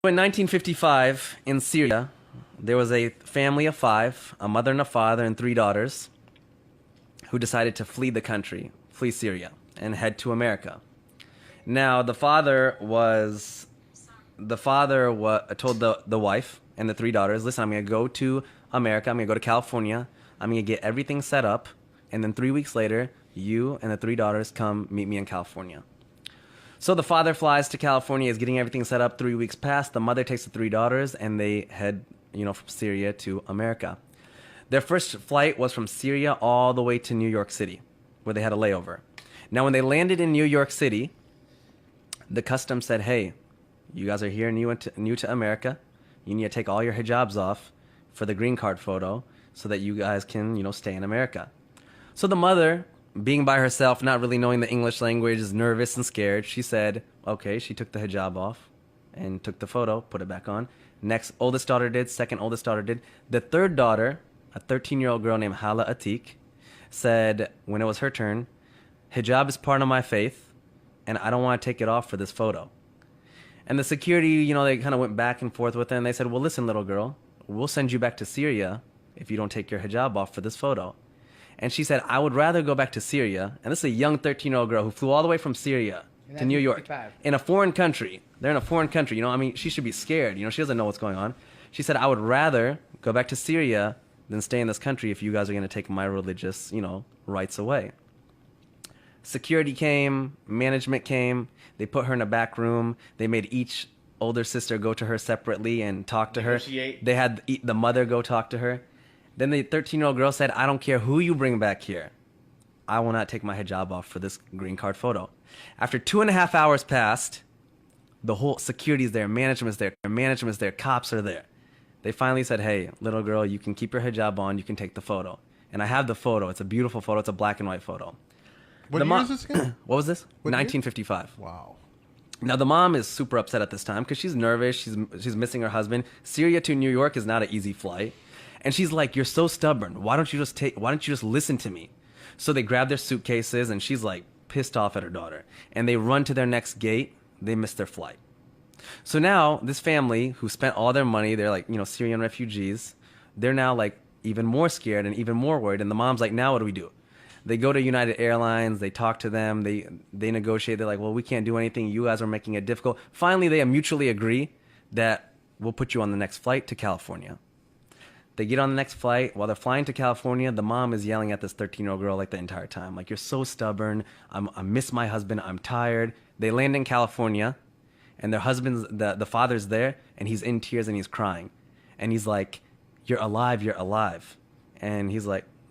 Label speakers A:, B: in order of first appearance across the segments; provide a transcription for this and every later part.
A: In 1955, in Syria, there was a family of five, a mother and a father and three daughters, who decided to flee the country, flee Syria, and head to America. Now, the father told the wife and the three daughters, listen, I'm going to go to America, I'm going to go to California, I'm going to get everything set up, and then 3 weeks later, you and the three daughters come meet me in California. So the father flies to California, is getting everything set up. 3 weeks pass. The mother takes the three daughters, and they head, from Syria to America. Their first flight was from Syria all the way to New York City, where they had a layover. Now, when they landed in New York City, the customs said, hey, you guys are here new to America. You need to take all your hijabs off for the green card photo so that you guys can, stay in America. So the mother, being by herself, not really knowing the English language, is nervous and scared. She said, okay, she took the hijab off and took the photo, put it back on. Next oldest daughter did, second oldest daughter did. The third daughter, a 13-year-old girl named Hala Atik, said when it was her turn, hijab is part of my faith, and I don't want to take it off for this photo. And the security, they kind of went back and forth with her, and they said, well, listen, little girl, we'll send you back to Syria if you don't take your hijab off for this photo. And she said, I would rather go back to Syria. And this is a young 13-year-old girl who flew all the way from Syria to New York in a foreign country. They're in a foreign country. She should be scared. She doesn't know what's going on. She said, I would rather go back to Syria than stay in this country if you guys are going to take my religious, rights away. Security came, management came. They put her in a back room. They made each older sister go to her separately and talk to her. They had the mother go talk to her. Then the 13-year-old girl said, I don't care who you bring back here. I will not take my hijab off for this green card photo. After 2.5 hours passed, the whole security's there, management's there, cops are there. They finally said, hey, little girl, you can keep your hijab on, you can take the photo. And I have the photo. It's a beautiful photo. It's a black and white photo.
B: What year is this again?
A: What was this? 1955.
B: Wow.
A: Now, the mom is super upset at this time because she's nervous. She's missing her husband. Syria to New York is not an easy flight. And she's like, you're so stubborn. Why don't you just listen to me? So they grab their suitcases, and she's like pissed off at her daughter. And they run to their next gate. They miss their flight. So now this family who spent all their money, they're like, Syrian refugees. They're now like even more scared and even more worried. And the mom's like, now what do we do? They go to United Airlines. They talk to them. They negotiate. They're like, well, we can't do anything. You guys are making it difficult. Finally, they mutually agree that we'll put you on the next flight to California. They get on the next flight. While they're flying to California, the mom is yelling at this 13-year-old girl like the entire time. Like, you're so stubborn. I miss my husband. I'm tired. They land in California, and their husband's, the father's there, and he's in tears and he's crying. And he's like, you're alive, you're alive. And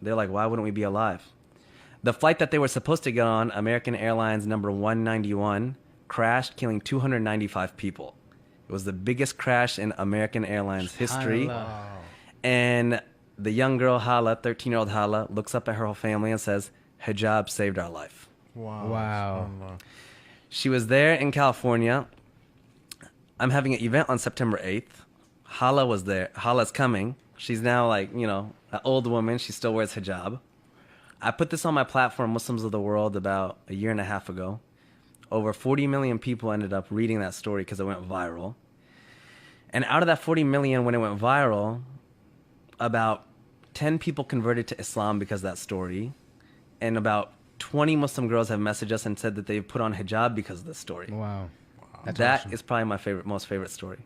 A: they're like, why wouldn't we be alive? The flight that they were supposed to get on, American Airlines number 191, crashed, killing 295 people. It was the biggest crash in American Airlines history.
B: Wow.
A: And the young girl, Hala, 13-year-old Hala, looks up at her whole family and says, hijab saved our life.
B: Wow.
A: She was there in California. I'm having an event on September 8th. Hala was there. Hala's coming. She's now an old woman. She still wears hijab. I put this on my platform, Muslims of the World, about 1.5 years ago. Over 40 million people ended up reading that story because it went viral. And out of that 40 million, when it went viral, about 10 people converted to Islam because of that story. And about 20 Muslim girls have messaged us and said that they've put on hijab because of this story.
C: Wow.
A: That is probably my most favorite story.